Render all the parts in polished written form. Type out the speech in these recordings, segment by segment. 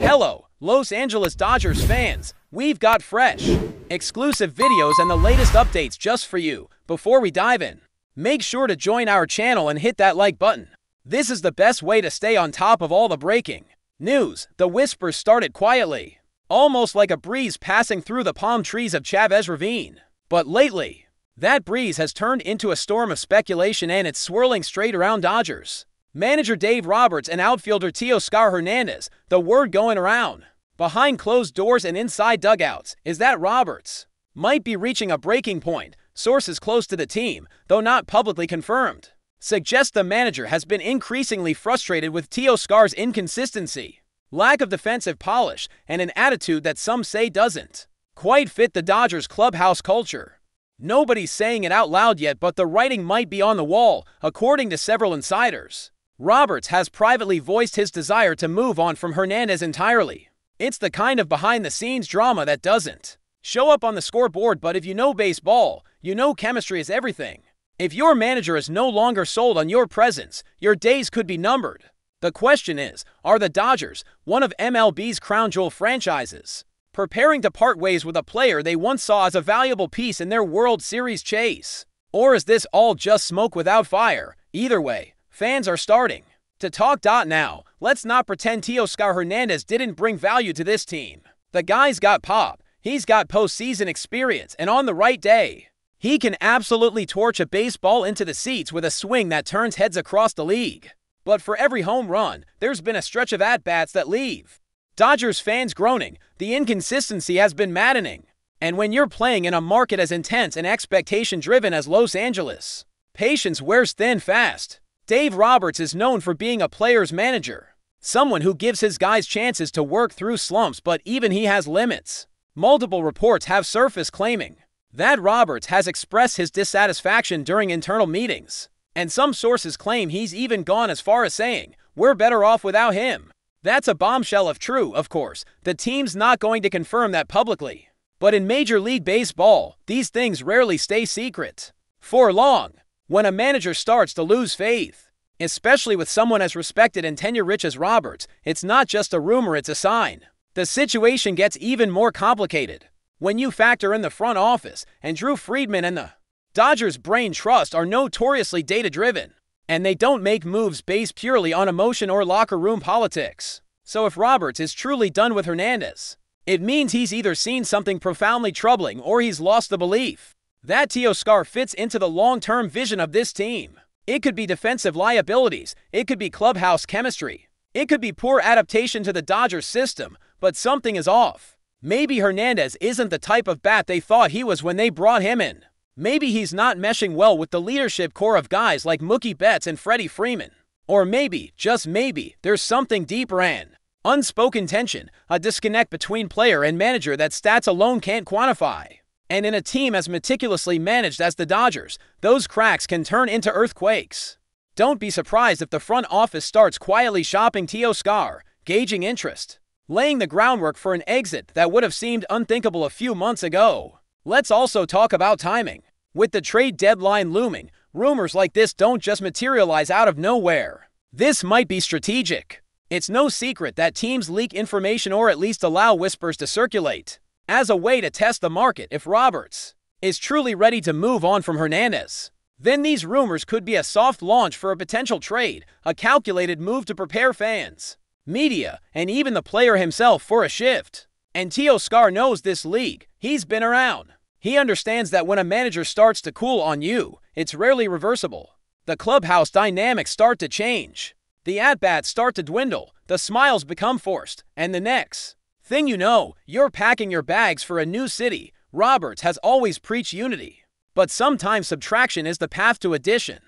Hello, Los Angeles Dodgers fans. We've got fresh, exclusive videos and the latest updates just for you. Before we dive in, make sure to join our channel and hit that like button. This is the best way to stay on top of all the breaking news. The whispers started quietly, almost like a breeze passing through the palm trees of Chavez Ravine. But lately, that breeze has turned into a storm of speculation and it's swirling straight around Dodgers manager Dave Roberts and outfielder Teoscar Hernandez. The word going around, behind closed doors and inside dugouts, is that Roberts might be reaching a breaking point. Sources close to the team, though not publicly confirmed, suggest the manager has been increasingly frustrated with Teoscar's inconsistency, lack of defensive polish, and an attitude that some say doesn't quite fit the Dodgers clubhouse culture. Nobody's saying it out loud yet, but the writing might be on the wall, according to several insiders. Roberts has privately voiced his desire to move on from Hernandez entirely. It's the kind of behind-the-scenes drama that doesn't show up on the scoreboard, but if you know baseball, you know chemistry is everything. If your manager is no longer sold on your presence, your days could be numbered. The question is, are the Dodgers, one of MLB's crown jewel franchises, preparing to part ways with a player they once saw as a valuable piece in their World Series chase? Or is this all just smoke without fire? Either way, fans are starting to talk. Now, let's not pretend Teoscar Hernandez didn't bring value to this team. The guy's got pop, he's got postseason experience, and on the right day, he can absolutely torch a baseball into the seats with a swing that turns heads across the league. But for every home run, there's been a stretch of at-bats that leave Dodgers fans groaning. The inconsistency has been maddening. And when you're playing in a market as intense and expectation-driven as Los Angeles, patience wears thin fast. Dave Roberts is known for being a player's manager, someone who gives his guys chances to work through slumps, but even he has limits. Multiple reports have surfaced claiming that Roberts has expressed his dissatisfaction during internal meetings, and some sources claim he's even gone as far as saying, "We're better off without him." That's a bombshell if true, of course. The team's not going to confirm that publicly. But in Major League Baseball, these things rarely stay secret for long. When a manager starts to lose faith, especially with someone as respected and tenure-rich as Roberts, it's not just a rumor, it's a sign. The situation gets even more complicated when you factor in the front office, and Drew Friedman and the Dodgers Brain Trust are notoriously data-driven, and they don't make moves based purely on emotion or locker room politics. So if Roberts is truly done with Hernandez, it means he's either seen something profoundly troubling or he's lost the belief that Teoscar fits into the long-term vision of this team. It could be defensive liabilities, it could be clubhouse chemistry, it could be poor adaptation to the Dodgers system, but something is off. Maybe Hernandez isn't the type of bat they thought he was when they brought him in. Maybe he's not meshing well with the leadership core of guys like Mookie Betts and Freddie Freeman. Or maybe, just maybe, there's something deeper and unspoken tension, a disconnect between player and manager that stats alone can't quantify. And in a team as meticulously managed as the Dodgers, those cracks can turn into earthquakes. Don't be surprised if the front office starts quietly shopping Teoscar, gauging interest, laying the groundwork for an exit that would have seemed unthinkable a few months ago. Let's also talk about timing. With the trade deadline looming, rumors like this don't just materialize out of nowhere. This might be strategic. It's no secret that teams leak information or at least allow whispers to circulate as a way to test the market. If Roberts is truly ready to move on from Hernandez, then these rumors could be a soft launch for a potential trade, a calculated move to prepare fans, media, and even the player himself for a shift. And Teoscar knows this league. He's been around. He understands that when a manager starts to cool on you, it's rarely reversible. The clubhouse dynamics start to change. The at-bats start to dwindle, the smiles become forced, and the next thing you know, you're packing your bags for a new city. Roberts has always preached unity, but sometimes subtraction is the path to addition.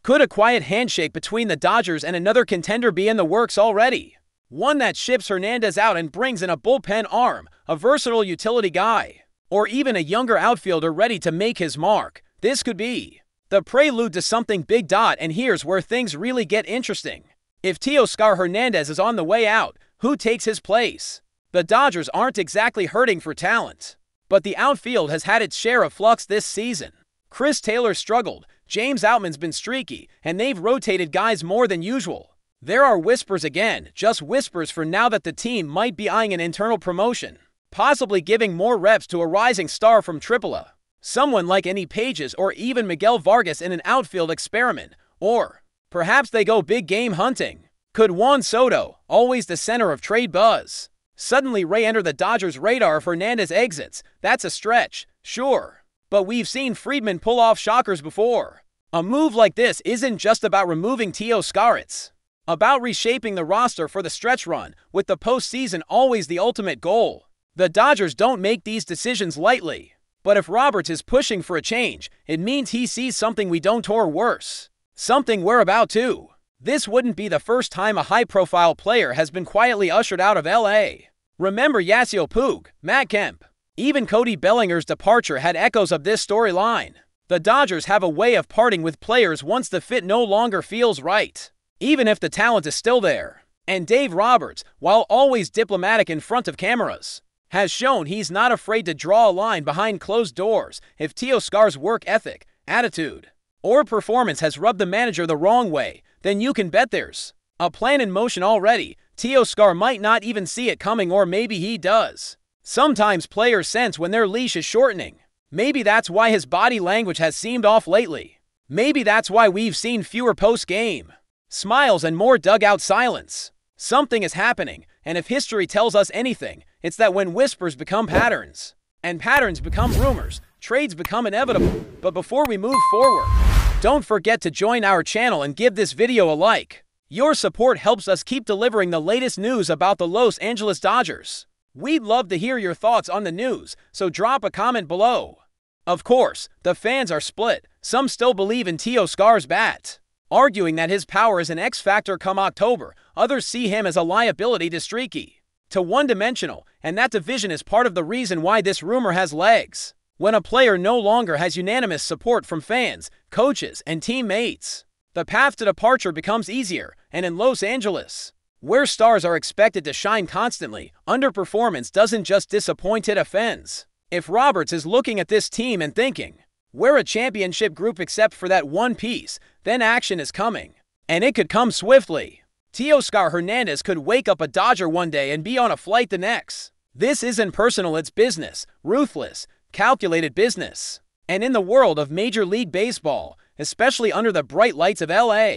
Could a quiet handshake between the Dodgers and another contender be in the works already? One that ships Hernandez out and brings in a bullpen arm, a versatile utility guy, or even a younger outfielder ready to make his mark. This could be the prelude to something big. And here's where things really get interesting. If Teoscar Hernandez is on the way out, who takes his place? The Dodgers aren't exactly hurting for talent, but the outfield has had its share of flux this season. Chris Taylor struggled, James Outman's been streaky, and they've rotated guys more than usual. There are whispers again, just whispers for now, that the team might be eyeing an internal promotion, possibly giving more reps to a rising star from AAA. Someone like Andy Pages or even Miguel Vargas in an outfield experiment, or perhaps they go big game hunting. Could Juan Soto, always the center of trade buzz, suddenly re-enter the Dodgers' radar if Hernandez exits? That's a stretch, sure, but we've seen Friedman pull off shockers before. A move like this isn't just about removing Teoscar, it's about reshaping the roster for the stretch run, with the postseason always the ultimate goal. The Dodgers don't make these decisions lightly, but if Roberts is pushing for a change, it means he sees something we don't, or worse, something we're about to. This wouldn't be the first time a high-profile player has been quietly ushered out of LA. Remember Yasiel Puig, Matt Kemp. Even Cody Bellinger's departure had echoes of this storyline. The Dodgers have a way of parting with players once the fit no longer feels right, even if the talent is still there. And Dave Roberts, while always diplomatic in front of cameras, has shown he's not afraid to draw a line behind closed doors if Teoscar's work ethic, attitude, or performance has rubbed the manager the wrong way. Then you can bet there's a plan in motion already. Teoscar might not even see it coming, or maybe he does. Sometimes players sense when their leash is shortening. Maybe that's why his body language has seemed off lately. Maybe that's why we've seen fewer post-game smiles and more dugout silence. Something is happening, and if history tells us anything, it's that when whispers become patterns, and patterns become rumors, trades become inevitable. But before we move forward, don't forget to join our channel and give this video a like. Your support helps us keep delivering the latest news about the Los Angeles Dodgers. We'd love to hear your thoughts on the news, so drop a comment below. Of course, the fans are split. Some still believe in Teoscar's bat, arguing that his power is an X-factor come October. Others see him as a liability to streaky, to one-dimensional, and that division is part of the reason why this rumor has legs. When a player no longer has unanimous support from fans, coaches, and teammates, the path to departure becomes easier. And in Los Angeles, where stars are expected to shine constantly, underperformance doesn't just disappoint, it offends. If Roberts is looking at this team and thinking, we're a championship group except for that one piece, then action is coming. And it could come swiftly. Teoscar Hernandez could wake up a Dodger one day and be on a flight the next. This isn't personal, it's business. Ruthless, calculated business. And in the world of Major League Baseball, especially under the bright lights of LA,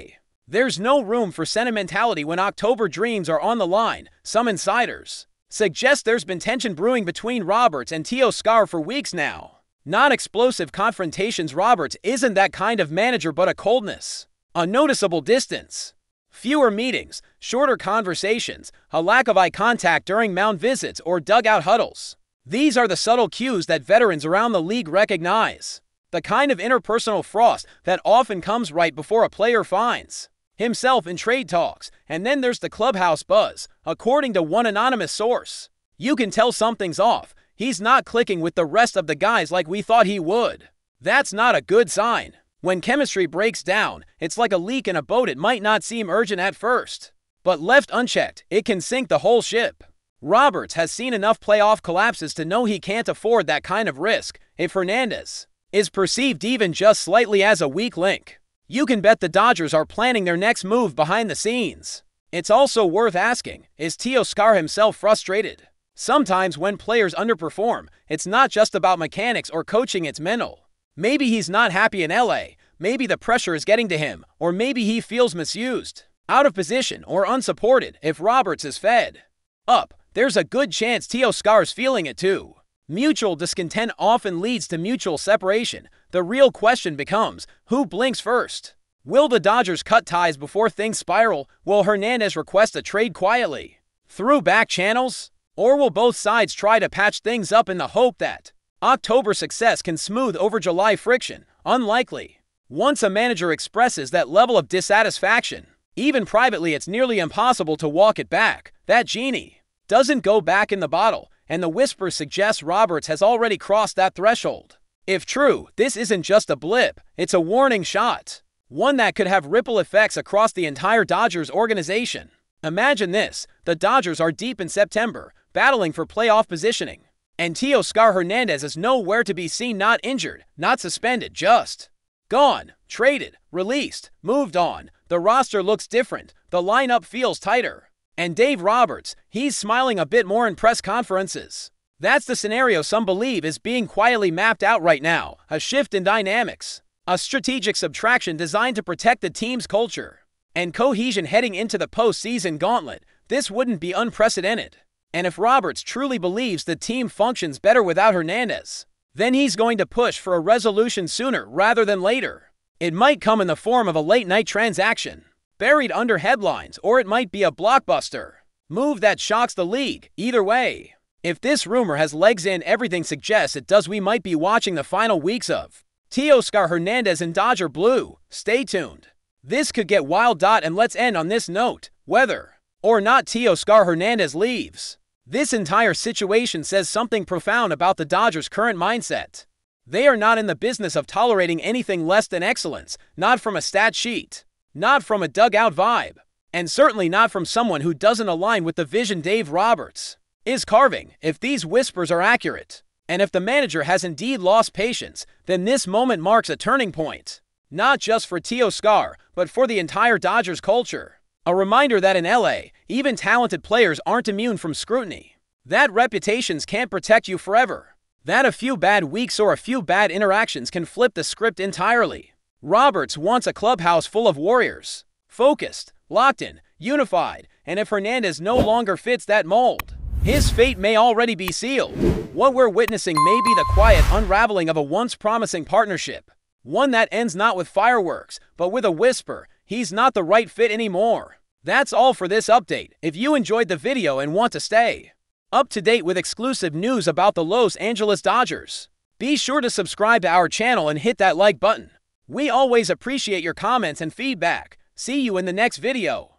there's no room for sentimentality when October dreams are on the line. Some insiders suggest there's been tension brewing between Roberts and Teoscar for weeks now. Not explosive confrontations. Roberts isn't that kind of manager, but a coldness, a noticeable distance, fewer meetings, shorter conversations, a lack of eye contact during mound visits or dugout huddles. These are the subtle cues that veterans around the league recognize. The kind of interpersonal frost that often comes right before a player finds himself in trade talks. And then there's the clubhouse buzz. According to one anonymous source, you can tell something's off. He's not clicking with the rest of the guys like we thought he would. That's not a good sign. When chemistry breaks down, it's like a leak in a boat. It might not seem urgent at first, but left unchecked, it can sink the whole ship. Roberts has seen enough playoff collapses to know he can't afford that kind of risk. If Hernandez is perceived even just slightly as a weak link, you can bet the Dodgers are planning their next move behind the scenes. It's also worth asking, is Teoscar himself frustrated? Sometimes when players underperform, it's not just about mechanics or coaching, it's mental. Maybe he's not happy in LA, maybe the pressure is getting to him, or maybe he feels misused, out of position, or unsupported. If Roberts is fed up, there's a good chance Teoscar's feeling it too. Mutual discontent often leads to mutual separation. The real question becomes, who blinks first? Will the Dodgers cut ties before things spiral? Will Hernandez request a trade quietly, through back channels? Or will both sides try to patch things up in the hope that October success can smooth over July friction? Unlikely. Once a manager expresses that level of dissatisfaction, even privately, it's nearly impossible to walk it back. That genie doesn't go back in the bottle, and the whispers suggest Roberts has already crossed that threshold. If true, this isn't just a blip, it's a warning shot. One that could have ripple effects across the entire Dodgers organization. Imagine this, the Dodgers are deep in September, battling for playoff positioning, and Teoscar Hernandez is nowhere to be seen, not injured, not suspended, just Gone, traded, released, moved on. The roster looks different, the lineup feels tighter. And Dave Roberts, he's smiling a bit more in press conferences. That's the scenario some believe is being quietly mapped out right now, a shift in dynamics. A strategic subtraction designed to protect the team's culture and cohesion heading into the postseason gauntlet. This wouldn't be unprecedented. And if Roberts truly believes the team functions better without Hernandez, then he's going to push for a resolution sooner rather than later. It might come in the form of a late-night transaction, buried under headlines, or it might be a blockbuster move that shocks the league. Either way, if this rumor has legs in, everything suggests it does. We might be watching the final weeks of Teoscar Hernandez in Dodger Blue. Stay tuned. This could get wild. And let's end on this note. Whether or not Teoscar Hernandez leaves, this entire situation says something profound about the Dodgers' current mindset. They are not in the business of tolerating anything less than excellence, not from a stat sheet, not from a dugout vibe, and certainly not from someone who doesn't align with the vision Dave Roberts is carving. If these whispers are accurate, and if the manager has indeed lost patience, then this moment marks a turning point, not just for Teoscar, but for the entire Dodgers culture. A reminder that in LA, even talented players aren't immune from scrutiny. That reputations can't protect you forever. That a few bad weeks or a few bad interactions can flip the script entirely. Roberts wants a clubhouse full of warriors, focused, locked in, unified, and if Hernandez no longer fits that mold, his fate may already be sealed. What we're witnessing may be the quiet unraveling of a once promising partnership, one that ends not with fireworks, but with a whisper, he's not the right fit anymore. That's all for this update. If you enjoyed the video and want to stay up to date with exclusive news about the Los Angeles Dodgers, be sure to subscribe to our channel and hit that like button. We always appreciate your comments and feedback. See you in the next video.